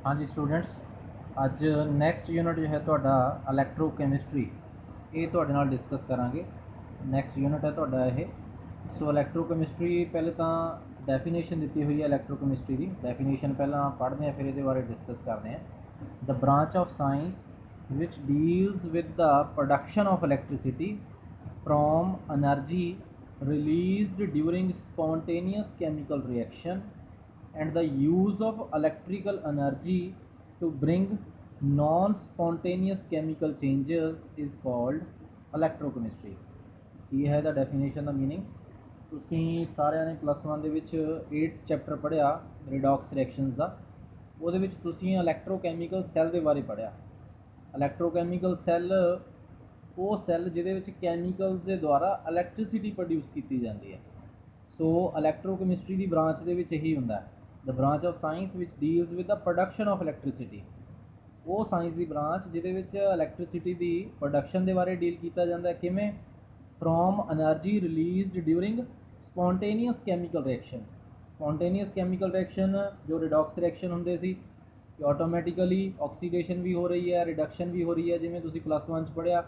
हाँ जी स्टूडेंट्स, अज next unit जो है तुहाडा इलैक्ट्रोकैमिस्ट्री ये तुहाडे नाल डिस्कस करांगे। नैक्सट यूनिट है तुहाडा ये। सो इलैक्ट्रोकैमिस्ट्री पहले तो डेफिनेशन दी हुई है इलैक्ट्रोकैमिस्ट्री की। डेफिनेशन पहला पढ़ते हैं फिर ये बारे डिस्कस करते हैं। The branch of science which deals with the production of electricity from energy released during spontaneous chemical reaction and the use of electrical energy to bring non-spontaneous chemical changes is called electrochemistry। ये है the definition the meaning. ਤੁਸੀਂ ਸਾਰਿਆਂ ਨੇ plus 1 ਦੇ ਵਿੱਚ 8th chapter ਪੜ੍ਹਿਆ ਰਿਡੌਕਸ reactions ਦਾ। ਉਹਦੇ ਵਿੱਚ ਤੁਸੀਂ ਇਲੈਕਟ੍ਰੋਕੈਮੀਕਲ ਸੈੱਲ ਦੇ ਬਾਰੇ ਪੜ੍ਹਿਆ। ਇਲੈਕਟ੍ਰੋਕੈਮੀਕਲ ਸੈੱਲ ਉਹ ਸੈੱਲ ਜਿਹਦੇ ਵਿੱਚ ਕੈਮੀਕਲਸ ਦੇ ਦੁਆਰਾ ਇਲੈਕਟ੍ਰਿਸਿਟੀ ਪ੍ਰੋਡਿਊਸ ਕੀਤੀ ਜਾਂਦੀ ਹੈ। ਸੋ ਇਲੈਕਟ੍ਰੋਕੈਮਿਸਟਰੀ ਦੀ ਬ੍ਰਾਂਚ ਦੇ ਵਿੱਚ ਇਹੀ ਹੁੰਦਾ ਹੈ, the branch of science which deals with the production of electricity. ਉਹ ਸਾਇੰਸ ਦੀ ਬ੍ਰਾਂਚ ਜਿਹਦੇ ਵਿੱਚ ਇਲੈਕਟ੍ਰਿਸਿਟੀ ਦੀ ਪ੍ਰੋਡਕਸ਼ਨ ਦੇ ਬਾਰੇ ਡੀਲ ਕੀਤਾ ਜਾਂਦਾ ਹੈ। ਕਿਵੇਂ? From energy released during spontaneous chemical reaction. Spontaneous chemical reaction ਜੋ ਰਿਡੌਕਸ ਰਿਐਕਸ਼ਨ ਹੁੰਦੇ ਸੀ ਕਿ ਆਟੋਮੈਟਿਕਲੀ ਆਕਸੀਡੇਸ਼ਨ ਵੀ ਹੋ ਰਹੀ ਹੈ, ਰਿਡਕਸ਼ਨ ਵੀ ਹੋ ਰਹੀ ਹੈ। ਜਿਵੇਂ ਤੁਸੀਂ ਪਲੱਸ 1 'ਚ ਪੜ੍ਹਿਆ,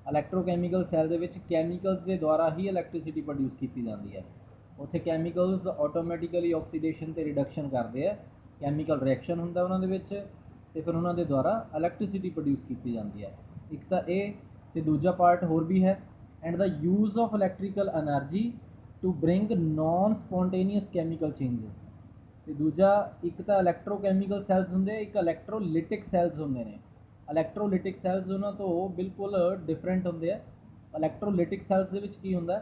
ਇਲੈਕਟ੍ਰੋਕੈਮੀਕਲ ਸੈੱਲ ਦੇ ਵਿੱਚ ਕੈਮੀਕਲਸ ਦੇ ਦੁਆਰਾ ਹੀ ਇਲੈਕਟ੍ਰਿਸਿਟੀ ਪ੍ਰੋਡਿਊਸ ਕੀਤੀ ਜਾਂਦੀ ਹੈ। ਉੱਥੇ ਕੈਮੀਕਲਸ ਆਟੋਮੈਟਿਕਲੀ ਆਕਸੀਡੇਸ਼ਨ ਤੇ ਰਿਡਕਸ਼ਨ ਕਰਦੇ ਆ, ਕੈਮੀਕਲ ਰਿਐਕਸ਼ਨ ਹੁੰਦਾ ਉਹਨਾਂ ਦੇ ਵਿੱਚ ਤੇ ਫਿਰ ਉਹਨਾਂ ਦੇ ਦੁਆਰਾ ਇਲੈਕਟ੍ਰਿਸਿਟੀ ਪ੍ਰੋਡਿਊਸ ਕੀਤੀ ਜਾਂਦੀ ਹੈ। ਇੱਕ ਤਾਂ ਇਹ ਤੇ ਦੂਜਾ ਪਾਰਟ ਹੋਰ ਵੀ ਹੈ, and the use of electrical energy to bring non spontaneous chemical changes. ਤੇ ਦੂਜਾ ਇੱਕ ਤਾਂ ਇਲੈਕਟ੍ਰੋਕੈਮੀਕਲ ਸੈੱਲਸ ਹੁੰਦੇ, ਇੱਕ ਇਲੈਕਟ੍ਰੋਲਿਟਿਕ ਸੈੱਲਸ ਹੁੰਦੇ ਨੇ। ਇਲੈਕਟ੍ਰੋਲਿਟਿਕ ਸੈੱਲਸ ਉਹਨਾਂ ਤੋਂ ਬਿਲਕੁਲ ਡਿਫਰੈਂਟ ਹੁੰਦੇ ਆ। ਇਲੈਕਟ੍ਰੋਲਿਟਿਕ ਸੈੱਲਸ ਦੇ ਵਿੱਚ ਕੀ ਹੁੰਦਾ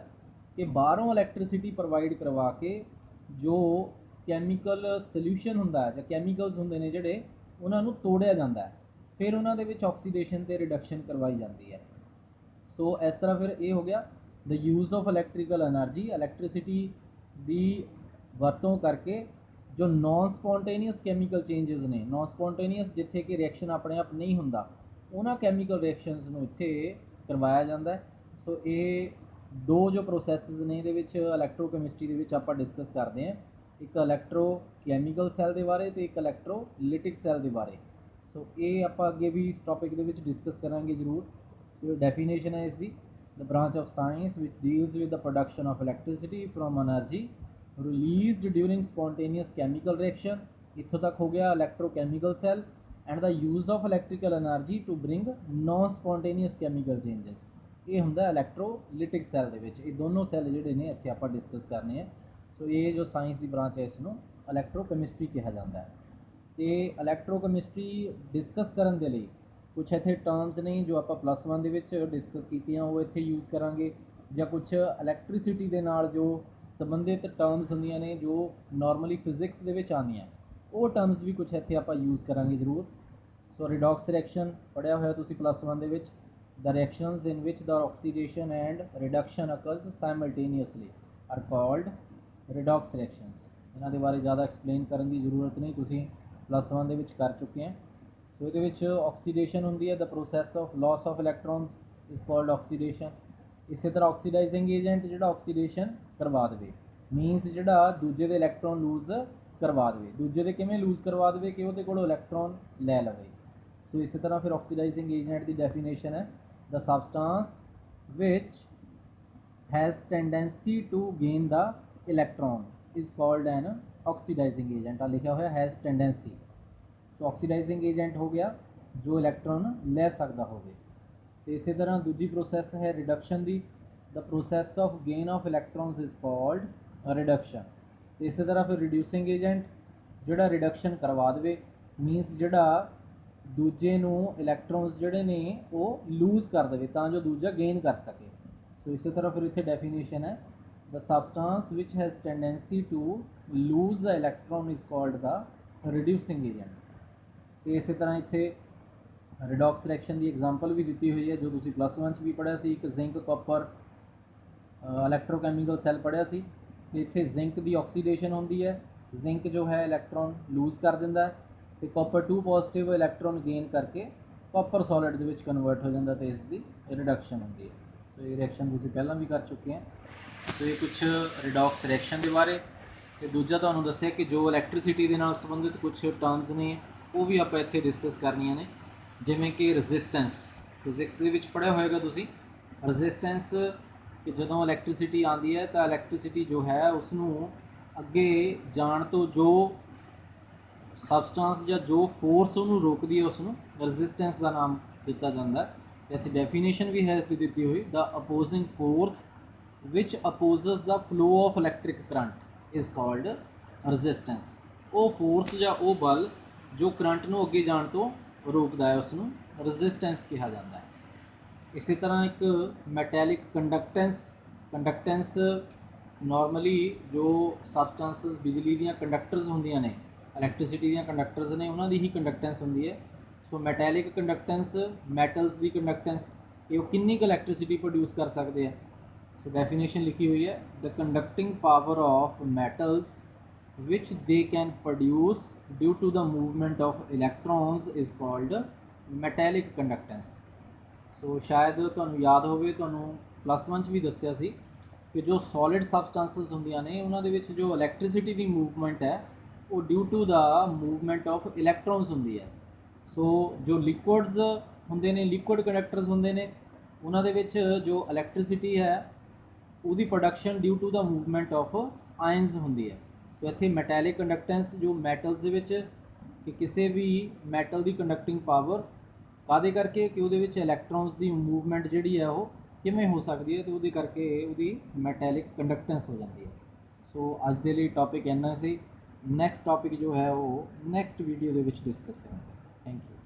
ਕਿ ਬਾਹਰੋਂ ਇਲੈਕਟ੍ਰਿਸਿਟੀ ਪ੍ਰੋਵਾਈਡ ਕਰਵਾ ਕੇ ਜੋ ਕੈਮੀਕਲ ਸੋਲਿਊਸ਼ਨ ਹੁੰਦਾ ਹੈ ਜਾਂ ਕੈਮੀਕਲਸ ਹੁੰਦੇ ਨੇ ਜਿਹੜੇ ਉਹਨਾਂ ਨੂੰ ਤੋੜਿਆ ਜਾਂਦਾ ਹੈ, ਫਿਰ ਉਹਨਾਂ ਦੇ ਵਿੱਚ ਆਕਸੀਡੇਸ਼ਨ ਤੇ ਰਿਡਕਸ਼ਨ ਕਰਵਾਈ ਜਾਂਦੀ ਹੈ। ਸੋ ਇਸ ਤਰ੍ਹਾਂ ਫਿਰ ਇਹ ਹੋ ਗਿਆ the use of electrical energy, electricity ਦੀ ਵਰਤੋਂ ਕਰਕੇ ਜੋ ਨੌਨ ਸਪੌਂਟੇਨੀਅਸ ਕੈਮੀਕਲ ਚੇਂਜਸ ਨੇ। ਨੌਨ ਸਪੌਂਟੇਨੀਅਸ ਜਿੱਥੇ ਕਿ ਰਿਐਕਸ਼ਨ ਆਪਣੇ ਆਪ ਨਹੀਂ ਹੁੰਦਾ, ਉਹਨਾਂ ਕੈਮੀਕਲ ਰਿਐਕਸ਼ਨਸ ਨੂੰ ਇੱਥੇ ਕਰਵਾਇਆ ਜਾਂਦਾ ਹੈ। ਸੋ ਇਹ ਦੋ ਜੋ ਪ੍ਰੋਸੈਸਿਸ ਨੇ ਇਹਦੇ ਵਿੱਚ ਇਲੈਕਟ੍ਰੋਕੈਮਿਸਟਰੀ ਦੇ ਵਿੱਚ ਆਪਾਂ ਡਿਸਕਸ ਕਰਦੇ ਹਾਂ, ਇੱਕ ਇਲੈਕਟ੍ਰੋਕੈਮੀਕਲ ਸੈੱਲ ਦੇ ਬਾਰੇ ਤੇ ਇੱਕ ਇਲੈਕਟ੍ਰੋਲਿਟਿਕ ਸੈੱਲ ਦੇ ਬਾਰੇ। ਸੋ ਇਹ ਆਪਾਂ ਅੱਗੇ ਵੀ ਇਸ ਟੌਪਿਕ ਦੇ ਵਿੱਚ ਡਿਸਕਸ ਕਰਾਂਗੇ ਜ਼ਰੂਰ। ਜੋ ਡੈਫੀਨੇਸ਼ਨ ਹੈ ਇਸ ਦੀ, the branch of science which deals with the production of electricity from energy released during spontaneous chemical reaction. ਇੱਥੋਂ ਤੱਕ ਹੋ ਗਿਆ electrochemical cell, and the use of electrical energy to bring non spontaneous chemical changes. ਇਹ ਹੁੰਦਾ ਇਲੈਕਟ੍ਰੋਲਿਟਿਕ cell ਦੇ ਵਿੱਚ। ਇਹ ਦੋਨੋਂ ਸੈੱਲ ਜਿਹੜੇ ਨੇ ਇੱਥੇ ਆਪਾਂ ਡਿਸਕਸ ਕਰਨੇ ਆ। ਸੋ ਇਹ ਜੋ ਸਾਇੰਸ ਦੀ ਬ੍ਰਾਂਚ ਹੈ ਇਸ ਨੂੰ ਇਲੈਕਟ੍ਰੋਕੈਮਿਸਟਰੀ ਕਿਹਾ ਜਾਂਦਾ ਹੈ। ਤੇ ਇਲੈਕਟ੍ਰੋਕੈਮਿਸਟਰੀ ਡਿਸਕਸ ਕਰਨ ਦੇ ਲਈ ਕੁਛ ਇੱਥੇ ਟਰਮਸ ਨੇ ਜੋ ਆਪਾਂ ਪਲੱਸ 1 ਦੇ ਵਿੱਚ ਡਿਸਕਸ ਕੀਤੀਆਂ, ਉਹ ਇੱਥੇ ਯੂਜ਼ ਕਰਾਂਗੇ। ਜਾਂ ਕੁਛ ਇਲੈਕਟ੍ਰਿਸਿਟੀ ਦੇ ਨਾਲ ਜੋ ਸੰਬੰਧਿਤ ਟਰਮਸ ਹੁੰਦੀਆਂ ਨੇ ਜੋ ਨਾਰਮਲੀ ਫਿਜ਼ਿਕਸ ਦੇ ਵਿੱਚ ਆਉਂਦੀਆਂ, ਉਹ ਟਰਮਸ ਵੀ ਕੁਛ ਇੱਥੇ ਆਪਾਂ ਯੂਜ਼ ਕਰਾਂਗੇ ਜ਼ਰੂਰ। ਸੋ ਰਿਡੌਕਸ ਰਿਐਕਸ਼ਨ ਪੜ੍ਹਿਆ ਹੋਇਆ ਤੁਸੀਂ ਪਲੱਸ 1 ਦੇ ਵਿੱਚ। The reactions in which the oxidation and reduction occurs simultaneously are called redox reactions। ਇਹਨਾਂ ਦੇ ਬਾਰੇ ਜ਼ਿਆਦਾ ਐਕਸਪਲੇਨ ਕਰਨ ਦੀ ਜ਼ਰੂਰਤ ਨਹੀਂ, ਤੁਸੀਂ ਪਲੱਸ 1 ਦੇ ਵਿੱਚ ਕਰ ਚੁੱਕੇ हैं। ਸੋ ਇਹਦੇ ਵਿੱਚ ਆਕਸੀਡੇਸ਼ਨ ਹੁੰਦੀ ਹੈ, ਦ process of loss of electrons is called oxidation. ਇਸੇ ਤਰ੍ਹਾਂ ਆਕਸੀਡਾਈਜ਼ਿੰਗ ਏਜੰਟ ਜਿਹੜਾ ਆਕਸੀਡੇਸ਼ਨ ਕਰਵਾ ਦੇਵੇ, ਮੀਨਸ ਜਿਹੜਾ ਦੂਜੇ ਦੇ ਇਲੈਕਟ੍ਰੋਨ ਲੂਜ਼ ਕਰਵਾ ਦੇਵੇ। ਦੂਜੇ ਦੇ ਕਿਵੇਂ ਲੂਜ਼ ਕਰਵਾ ਦੇਵੇ ਕਿ ਉਹਦੇ ਕੋਲੋਂ ਇਲੈਕਟ੍ਰੋਨ ਲੈ ਲਵੇ। ਸੋ ਇਸੇ ਤਰ੍ਹਾਂ ਫਿਰ ਆਕਸੀਡਾਈਜ਼ਿੰਗ ਏਜੰਟ ਦੀ ਡੈਫੀਨੇਸ਼ਨ ਹੈ, the substance which has tendency to gain the electron is called an oxidizing agent। लिखा हुआ has tendency। so oxidizing agent हो गया जो इलेक्ट्रॉन ले सकता होवे। तो इसी तरह दूसरी प्रोसैस है reduction the, the process of gain of electrons is called reduction। तो इसी तरह फिर reducing agent जोड़ा रिडक्शन करवा देवे, मीनस जोड़ा ਦੂਜੇ ਨੂੰ ਇਲੈਕਟ੍ਰੋਨਸ ਜਿਹੜੇ ਨੇ ਉਹ ਲੂਜ਼ ਕਰ ਦੇਵੇ ਤਾਂ ਜੋ ਦੂਜਾ ਗੇਨ ਕਰ ਸਕੇ। ਸੋ ਇਸੇ ਤਰ੍ਹਾਂ ਫਿਰ ਇੱਥੇ ਡੈਫੀਨੇਸ਼ਨ ਹੈ, the substance which has tendency to lose the electron is called the reducing agent. ਤੇ ਇਸੇ ਤਰ੍ਹਾਂ ਇੱਥੇ ਰਿਡੌਕਸ ਰਿਐਕਸ਼ਨ ਦੀ ਐਗਜ਼ਾਮਪਲ ਵੀ ਦਿੱਤੀ ਹੋਈ ਹੈ ਜੋ ਤੁਸੀਂ ਪਲੱਸ 1 'ਚ ਵੀ ਪੜ੍ਹਿਆ ਸੀ। ਇੱਕ ਜ਼ਿੰਕ ਕਾਪਰ ਇਲੈਕਟ੍ਰੋਕੈਮੀਕਲ ਸੈੱਲ ਪੜ੍ਹਿਆ ਸੀ। ਇੱਥੇ ਜ਼ਿੰਕ ਦੀ ਆਕਸੀਡੇਸ਼ਨ ਹੁੰਦੀ ਹੈ, ਜ਼ਿੰਕ ਜੋ ਹੈ ਇਲੈਕਟ੍ਰੋਨ ਲੂਜ਼ ਕਰ ਦਿੰਦਾ ਹੈ ਤੇ ਕਾਪਰ 2 ਪੋਜ਼ਿਟਿਵ ਇਲੈਕਟ੍ਰੋਨ ਗੇਨ ਕਰਕੇ ਕਾਪਰ ਸੋਲਿਡ ਦੇ ਵਿੱਚ ਕਨਵਰਟ ਹੋ ਜਾਂਦਾ ਤੇ ਇਸ ਦੀ ਰਿਡਕਸ਼ਨ ਹੁੰਦੀ ਹੈ। ਸੋ ਇਹ ਰਿਐਕਸ਼ਨ ਤੁਸੀਂ ਪਹਿਲਾਂ ਵੀ ਕਰ ਚੁੱਕੇ ਹੈ। ਸੋ ਇਹ ਕੁਛ ਰਿਡੌਕਸ ਰਿਐਕਸ਼ਨ ਦੇ ਬਾਰੇ। ਤੇ ਦੂਜਾ ਤੁਹਾਨੂੰ ਦੱਸਿਆ ਕਿ ਜੋ ਇਲੈਕਟ੍ਰਿਸਿਟੀ ਦੇ ਨਾਲ ਸੰਬੰਧਿਤ ਕੁਛ ਟਰਮਸ ਨੇ ਉਹ ਵੀ ਆਪਾਂ ਇੱਥੇ ਡਿਸਕਸ ਕਰਨੀਆਂ ਨੇ। ਜਿਵੇਂ ਕਿ ਰੈਜ਼ਿਸਟੈਂਸ, ਫਿਜ਼ਿਕਸ ਦੇ ਵਿੱਚ ਪੜ੍ਹਿਆ ਹੋਏਗਾ ਤੁਸੀਂ ਰੈਜ਼ਿਸਟੈਂਸ, ਕਿ ਜਦੋਂ ਇਲੈਕਟ੍ਰਿਸਿਟੀ ਆਉਂਦੀ ਹੈ ਤਾਂ ਇਲੈਕਟ੍ਰਿਸਿਟੀ ਜੋ ਹੈ ਉਸ ਨੂੰ ਅੱਗੇ ਜਾਣ ਤੋਂ ਜੋ ਸਬਸਟੈਂਸ ਜਾਂ ਜੋ ਫੋਰਸ ਉਹਨੂੰ ਰੋਕਦੀ ਹੈ ਉਸ ਨੂੰ ਰੈਜ਼ਿਸਟੈਂਸ ਦਾ ਨਾਮ ਦਿੱਤਾ ਜਾਂਦਾ ਹੈ। ਇੱਥੇ ਡੈਫੀਨੇਸ਼ਨ ਵੀ ਹੈ ਇਸ ਦੀ ਦਿੱਤੀ ਹੋਈ, the opposing force which opposes the flow of electric current is called resistance. ਉਹ ਫੋਰਸ ਜਾਂ ਉਹ ਬਲ ਜੋ ਕਰੰਟ ਨੂੰ ਅੱਗੇ ਜਾਣ ਤੋਂ ਰੋਕਦਾ ਹੈ ਉਸ ਨੂੰ ਰੈਜ਼ਿਸਟੈਂਸ ਕਿਹਾ ਜਾਂਦਾ ਹੈ। ਇਸੇ ਤਰ੍ਹਾਂ ਇੱਕ ਮੈਟੈਲਿਕ ਕੰਡਕਟੈਂਸ ਨਾਰਮਲੀ ਜੋ ਸਬਸਟੈਂਸਸ ਬਿਜਲੀ ਦੀਆਂ ਕੰਡਕਟਰਸ ਹੁੰਦੀਆਂ ਨੇ, ਇਲੈਕਟ੍ਰਿਸਿਟੀ ਦੀਆਂ ਕੰਡਕਟਰਸ ਨੇ, ਉਹਨਾਂ ਦੀ ਹੀ ਕੰਡਕਟੈਂਸ ਹੁੰਦੀ ਹੈ। ਸੋ ਮੈਟੈਲਿਕ ਕੰਡਕਟੈਂਸ, ਮੈਟਲਸ ਦੀ ਕੰਡਕਟੈਂਸ, ਇਹ ਉਹ ਕਿੰਨੀ ਕੁ ਇਲੈਕਟ੍ਰਿਸਿਟੀ ਪ੍ਰੋਡਿਊਸ ਕਰ ਸਕਦੇ ਆ। ਸੋ ਡੈਫੀਨੇਸ਼ਨ ਲਿਖੀ ਹੋਈ ਹੈ, the conducting power of metals which they can produce due to the movement of electrons is called metallic conductance। ਸੋ ਸ਼ਾਇਦ ਤੁਹਾਨੂੰ ਯਾਦ ਹੋਵੇ, ਤੁਹਾਨੂੰ +1 'ਚ ਵੀ ਦੱਸਿਆ ਸੀ ਕਿ ਜੋ ਸੋਲਿਡ ਸਬਸਟੈਂਸਸ ਹੁੰਦੀਆਂ ਨੇ ਉਹਨਾਂ ਦੇ ਵਿੱਚ ਜੋ ਇਲੈਕਟ੍ਰਿਸਿਟੀ ਦੀ ਮੂਵਮੈਂਟ ਹੈ ਉਹ due to the movement of electrons ਹੁੰਦੀ ਹੈ। ਸੋ ਜੋ ਲਿਕੁਇਡਸ ਹੁੰਦੇ ਨੇ, ਲਿਕੁਇਡ ਕੰਡਕਟਰਸ ਹੁੰਦੇ ਨੇ, ਉਹਨਾਂ ਦੇ ਵਿੱਚ ਜੋ ਇਲੈਕਟ੍ਰਿਸਿਟੀ ਹੈ ਉਹਦੀ production due to the movement of ions ਹੁੰਦੀ ਹੈ। ਸੋ ਇੱਥੇ ਮੈਟੈਲਿਕ ਕੰਡਕਟੈਂਸ ਜੋ ਮੈਟਲਸ ਦੇ ਵਿੱਚ, ਕਿ ਕਿਸੇ ਵੀ ਮੈਟਲ ਦੀ ਕੰਡਕਟਿੰਗ ਪਾਵਰ ਕਾਹਦੇ ਕਰਕੇ, ਕਿ ਉਹਦੇ ਵਿੱਚ ਇਲੈਕਟ੍ਰੋਨਸ ਦੀ ਮੂਵਮੈਂਟ ਜਿਹੜੀ ਹੈ ਉਹ ਕਿਵੇਂ ਹੋ ਸਕਦੀ ਹੈ, ਅਤੇ ਉਹਦੇ ਕਰਕੇ ਉਹਦੀ ਮੈਟੈਲਿਕ ਕੰਡਕਟੈਂਸ ਹੋ ਜਾਂਦੀ ਹੈ। ਸੋ ਅੱਜ ਦੇ ਲਈ ਟੌਪਿਕ ਇੰਨਾ ਸੀ। ਨੈਕਸਟ ਟੌਪਿਕ ਜੋ ਹੈ ਉਹ ਨੈਕਸਟ ਵੀਡੀਓ ਦੇ ਵਿੱਚ ਡਿਸਕਸ ਕਰਾਂਗੇ। Thank you.